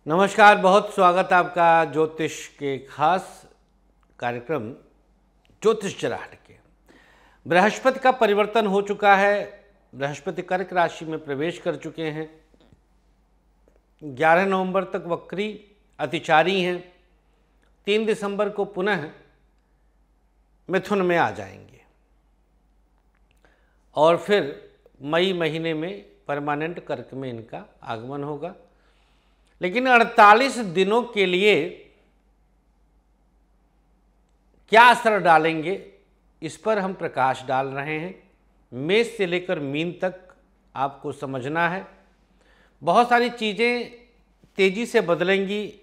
नमस्कार, बहुत स्वागत आपका ज्योतिष के खास कार्यक्रम ज्योतिष जलाहट के। बृहस्पति का परिवर्तन हो चुका है। बृहस्पति कर्क राशि में प्रवेश कर चुके हैं। 11 नवंबर तक वक्री अतिचारी हैं। 3 दिसंबर को पुनः मिथुन में आ जाएंगे और फिर मई महीने में परमानेंट कर्क में इनका आगमन होगा। लेकिन 48 दिनों के लिए क्या असर डालेंगे, इस पर हम प्रकाश डाल रहे हैं। मेष से लेकर मीन तक आपको समझना है। बहुत सारी चीज़ें तेज़ी से बदलेंगी,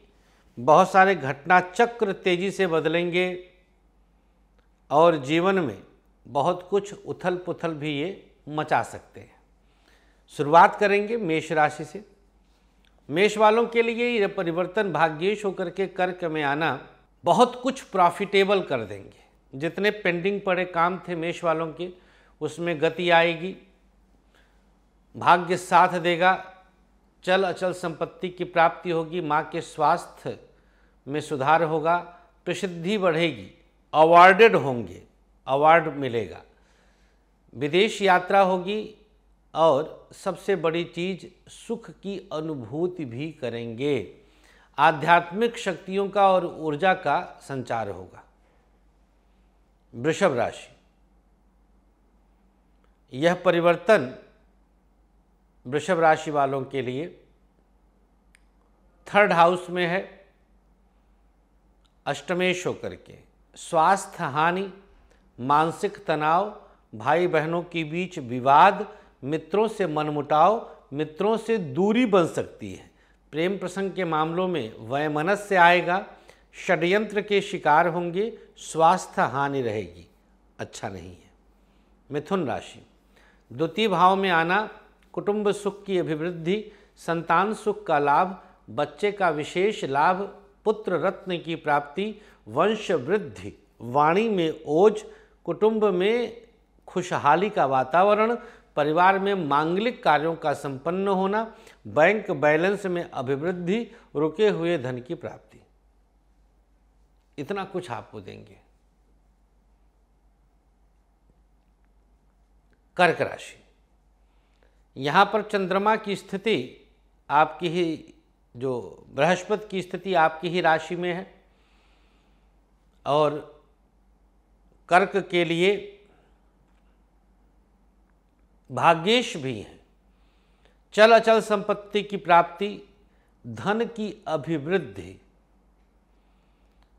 बहुत सारे घटना चक्र तेज़ी से बदलेंगे और जीवन में बहुत कुछ उथल पुथल भी ये मचा सकते हैं। शुरुआत करेंगे मेष राशि से। मेष वालों के लिए ये परिवर्तन भाग्येश होकर के कर्क में आना बहुत कुछ प्रॉफिटेबल कर देंगे। जितने पेंडिंग पड़े काम थे मेष वालों के, उसमें गति आएगी, भाग्य साथ देगा, चल अचल संपत्ति की प्राप्ति होगी, माँ के स्वास्थ्य में सुधार होगा, प्रसिद्धि बढ़ेगी, अवार्डेड होंगे, अवार्ड मिलेगा, विदेश यात्रा होगी और सबसे बड़ी चीज़ सुख की अनुभूति भी करेंगे। आध्यात्मिक शक्तियों का और ऊर्जा का संचार होगा। वृषभ राशि, यह परिवर्तन वृषभ राशि वालों के लिए 3rd हाउस में है, अष्टमेश होकर के। स्वास्थ्य हानि, मानसिक तनाव, भाई बहनों के बीच विवाद, मित्रों से मनमुटाव, मित्रों से दूरी बन सकती है। प्रेम प्रसंग के मामलों में वैमनस्य आएगा, षड्यंत्र के शिकार होंगे, स्वास्थ्य हानि रहेगी, अच्छा नहीं है। मिथुन राशि, द्वितीय भाव में आना, कुटुंब सुख की अभिवृद्धि, संतान सुख का लाभ, बच्चे का विशेष लाभ, पुत्र रत्न की प्राप्ति, वंश वृद्धि, वाणी में ओज, कुटुंब में खुशहाली का वातावरण, परिवार में मांगलिक कार्यों का संपन्न होना, बैंक बैलेंस में अभिवृद्धि, रुके हुए धन की प्राप्ति। इतना कुछ आपको देंगे। कर्क राशि, यहाँ पर चंद्रमा की स्थिति आपकी ही, जो बृहस्पति की स्थिति आपकी ही राशि में है और कर्क के लिए भाग्येश भी हैं। चल अचल संपत्ति की प्राप्ति, धन की अभिवृद्धि,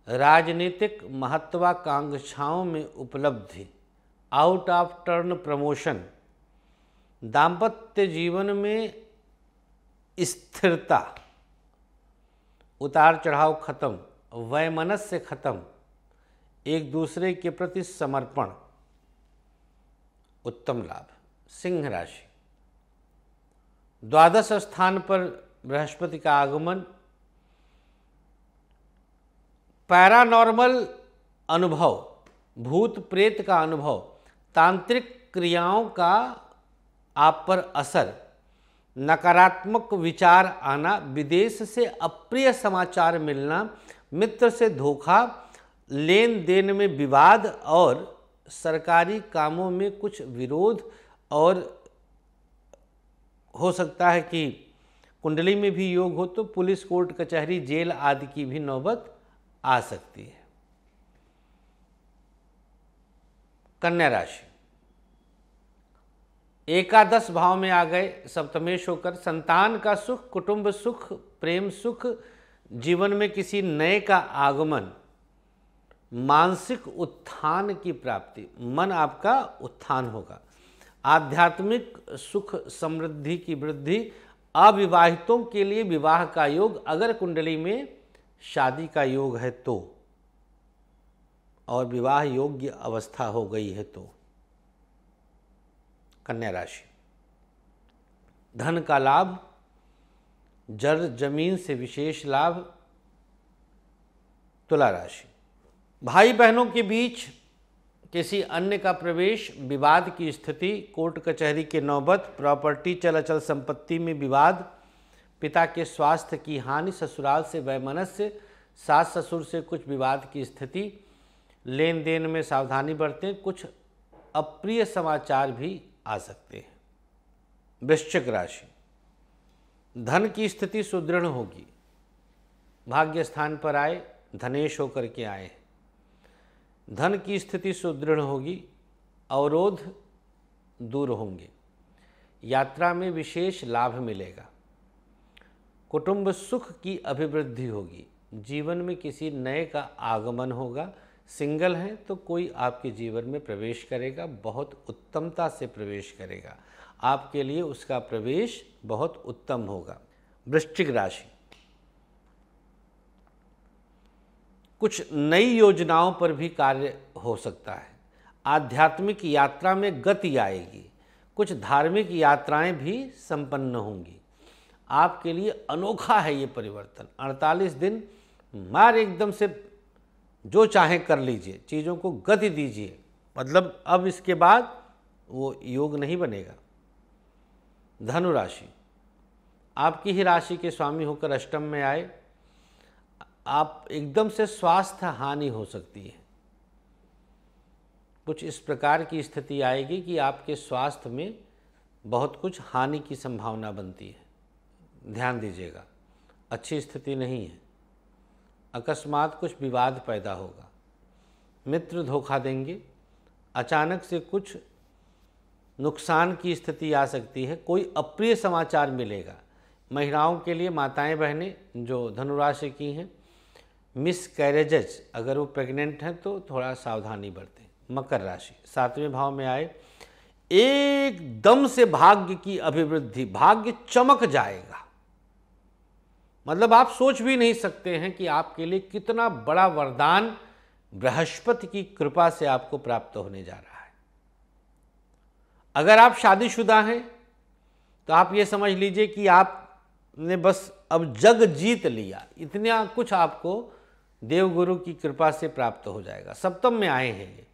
राजनीतिक महत्वाकांक्षाओं में उपलब्धि, आउट ऑफ टर्न प्रमोशन, दाम्पत्य जीवन में स्थिरता, उतार चढ़ाव खत्म, वैमनस्य खत्म, एक दूसरे के प्रति समर्पण, उत्तम लाभ। सिंह राशि, द्वादश स्थान पर बृहस्पति का आगमन, पैरानॉर्मल अनुभव, भूत प्रेत का अनुभव, तांत्रिक क्रियाओं का आप पर असर, नकारात्मक विचार आना, विदेश से अप्रिय समाचार मिलना, मित्र से धोखा, लेन देन में विवाद और सरकारी कामों में कुछ विरोध, और हो सकता है कि कुंडली में भी योग हो तो पुलिस, कोर्ट कचहरी, जेल आदि की भी नौबत आ सकती है। कन्या राशि, एकादश भाव में आ गए सप्तमेश होकर। संतान का सुख, कुटुंब सुख, प्रेम सुख, जीवन में किसी नए का आगमन, मानसिक उत्थान की प्राप्ति, मन आपका उत्थान होगा, आध्यात्मिक सुख समृद्धि की वृद्धि, अविवाहितों के लिए विवाह का योग, अगर कुंडली में शादी का योग है तो, और विवाह योग्य अवस्था हो गई है तो। कन्या राशि, धन का लाभ, जर जमीन से विशेष लाभ। तुला राशि, भाई बहनों के बीच किसी अन्य का प्रवेश, विवाद की स्थिति, कोर्ट कचहरी के नौबत, प्रॉपर्टी चल अचल संपत्ति में विवाद, पिता के स्वास्थ्य की हानि, ससुराल से वैमनस्य, सास ससुर से कुछ विवाद की स्थिति, लेन देन में सावधानी बरतें, कुछ अप्रिय समाचार भी आ सकते हैं। वृश्चिक राशि, धन की स्थिति सुदृढ़ होगी, भाग्य स्थान पर आए, धनेश होकर के आए हैं। धन की स्थिति सुदृढ़ होगी, अवरोध दूर होंगे, यात्रा में विशेष लाभ मिलेगा, कुटुंब सुख की अभिवृद्धि होगी, जीवन में किसी नए का आगमन होगा। सिंगल हैं तो कोई आपके जीवन में प्रवेश करेगा, बहुत उत्तमता से प्रवेश करेगा, आपके लिए उसका प्रवेश बहुत उत्तम होगा। वृश्चिक राशि, कुछ नई योजनाओं पर भी कार्य हो सकता है, आध्यात्मिक यात्रा में गति आएगी, कुछ धार्मिक यात्राएं भी संपन्न होंगी। आपके लिए अनोखा है ये परिवर्तन। 48 दिन मार एकदम से जो चाहें कर लीजिए, चीज़ों को गति दीजिए, मतलब अब इसके बाद वो योग नहीं बनेगा। धनु राशि, आपकी ही राशि के स्वामी होकर अष्टम में आए, आप एकदम से स्वास्थ्य हानि हो सकती है। कुछ इस प्रकार की स्थिति आएगी कि आपके स्वास्थ्य में बहुत कुछ हानि की संभावना बनती है, ध्यान दीजिएगा, अच्छी स्थिति नहीं है। अकस्मात कुछ विवाद पैदा होगा, मित्र धोखा देंगे, अचानक से कुछ नुकसान की स्थिति आ सकती है, कोई अप्रिय समाचार मिलेगा। महिलाओं के लिए, माताएं बहनें जो धनुराशि की हैं, मिस कैरेजेज, अगर वो प्रेग्नेंट हैं तो थोड़ा सावधानी बरतें। मकर राशि, 7वें भाव में आए, एकदम से भाग्य की अभिवृद्धि, भाग्य चमक जाएगा, मतलब आप सोच भी नहीं सकते हैं कि आपके लिए कितना बड़ा वरदान बृहस्पति की कृपा से आपको प्राप्त होने जा रहा है। अगर आप शादीशुदा हैं तो आप ये समझ लीजिए कि आपने बस अब जग जीत लिया, इतना कुछ आपको देवगुरु की कृपा से प्राप्त हो जाएगा। सप्तम में आए हैं ये,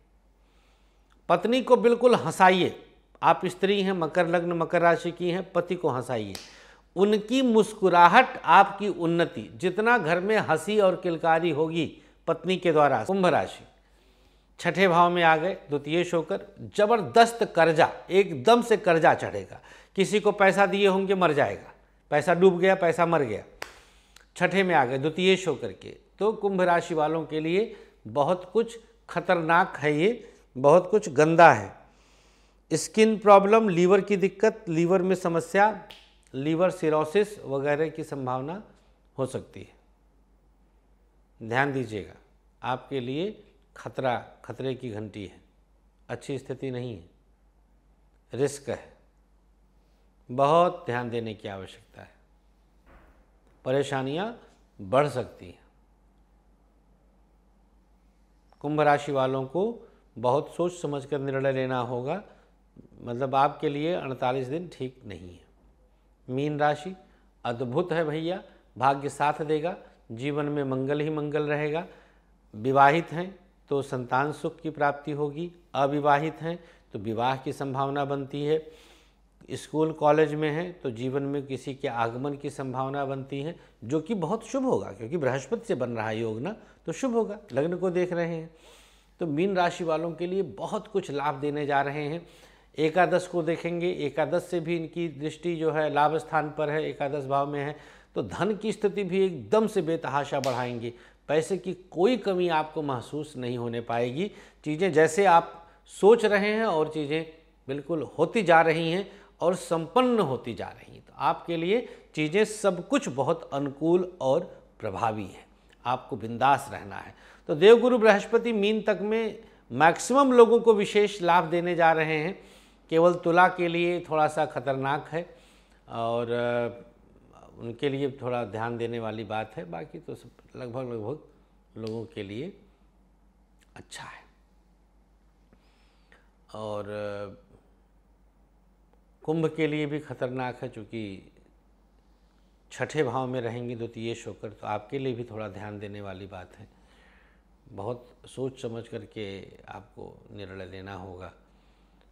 पत्नी को बिल्कुल हंसाइए, आप स्त्री हैं, मकर लग्न मकर राशि की हैं, पति को हंसाइए, उनकी मुस्कुराहट आपकी उन्नति, जितना घर में हंसी और किलकारी होगी पत्नी के द्वारा। कुंभ राशि, 6ठे भाव में आ गए, द्वितीयेश होकर, जबरदस्त कर्जा, एकदम से कर्जा चढ़ेगा, किसी को पैसा दिए होंगे मर जाएगा, पैसा डूब गया, पैसा मर गया, 6ठे में आ गए द्वितीयेश होकर के। तो कुंभ राशि वालों के लिए बहुत कुछ खतरनाक है, ये बहुत कुछ गंदा है। स्किन प्रॉब्लम, लीवर की दिक्कत, लीवर में समस्या, लीवर सिरोसिस वगैरह की संभावना हो सकती है, ध्यान दीजिएगा, आपके लिए खतरा, खतरे की घंटी है, अच्छी स्थिति नहीं है, रिस्क है, बहुत ध्यान देने की आवश्यकता है, परेशानियां बढ़ सकती हैं। कुंभ राशि वालों को बहुत सोच समझकर निर्णय लेना होगा, मतलब आपके लिए 48 दिन ठीक नहीं है। मीन राशि, अद्भुत है भैया, भाग्य साथ देगा, जीवन में मंगल ही मंगल रहेगा। विवाहित हैं तो संतान सुख की प्राप्ति होगी, अविवाहित हैं तो विवाह की संभावना बनती है, स्कूल कॉलेज में हैं तो जीवन में किसी के आगमन की संभावना बनती है, जो कि बहुत शुभ होगा, क्योंकि बृहस्पति से बन रहा है योग ना, तो शुभ होगा। लग्न को देख रहे हैं तो मीन राशि वालों के लिए बहुत कुछ लाभ देने जा रहे हैं। एकादश को देखेंगे, एकादश से भी इनकी दृष्टि जो है लाभ स्थान पर है, एकादश भाव में है, तो धन की स्थिति भी एकदम से बेतहाशा बढ़ाएंगे, पैसे की कोई कमी आपको महसूस नहीं होने पाएगी। चीज़ें जैसे आप सोच रहे हैं और चीज़ें बिल्कुल होती जा रही हैं और संपन्न होती जा रही हैं, तो आपके लिए चीज़ें सब कुछ बहुत अनुकूल और प्रभावी है, आपको बिंदास रहना है। तो देवगुरु बृहस्पति मीन तक में मैक्सिमम लोगों को विशेष लाभ देने जा रहे हैं, केवल तुला के लिए थोड़ा सा खतरनाक है और उनके लिए थोड़ा ध्यान देने वाली बात है, बाकी तो सब लगभग लोगों के लिए अच्छा है। और कुंभ के लिए भी खतरनाक है, चूँकि 6ठे भाव में रहेंगे द्वितीयेश होकर, तो आपके लिए भी थोड़ा ध्यान देने वाली बात है, बहुत सोच समझ करके आपको निर्णय लेना होगा।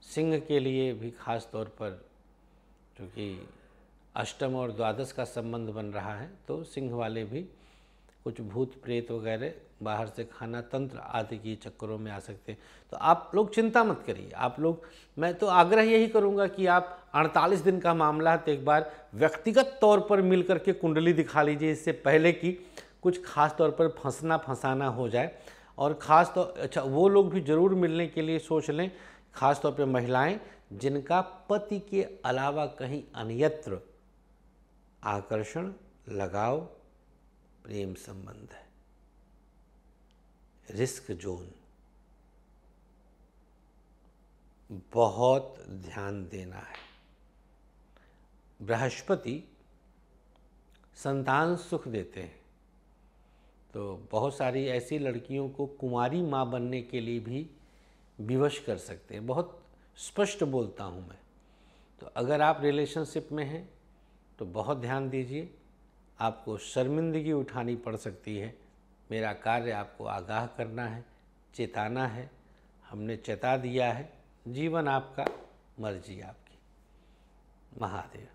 सिंह के लिए भी खास तौर पर, क्योंकि अष्टम और द्वादश का संबंध बन रहा है, तो सिंह वाले भी कुछ भूत प्रेत वगैरह, बाहर से खाना तंत्र आदि के चक्करों में आ सकते हैं। तो आप लोग चिंता मत करिए। आप लोग, मैं तो आग्रह यही करूंगा कि आप 48 दिन का मामला है तो एक बार व्यक्तिगत तौर पर मिल करके कुंडली दिखा लीजिए, इससे पहले कि कुछ खास तौर पर फंसना फंसाना हो जाए। और ख़ास तो अच्छा, वो लोग भी ज़रूर मिलने के लिए सोच लें, ख़ास तौर पर महिलाएं जिनका पति के अलावा कहीं अन्यत्र आकर्षण, लगाव, प्रेम संबंध है, रिस्क जोन, बहुत ध्यान देना है। बृहस्पति संतान सुख देते हैं, तो बहुत सारी ऐसी लड़कियों को कुंवारी माँ बनने के लिए भी विवश कर सकते हैं। बहुत स्पष्ट बोलता हूँ मैं। तो अगर आप रिलेशनशिप में हैं तो बहुत ध्यान दीजिए, आपको शर्मिंदगी उठानी पड़ सकती है। मेरा कार्य आपको आगाह करना है, चेताना है। हमने चेता दिया है, जीवन आपका, मर्जी आपकी। महादेव।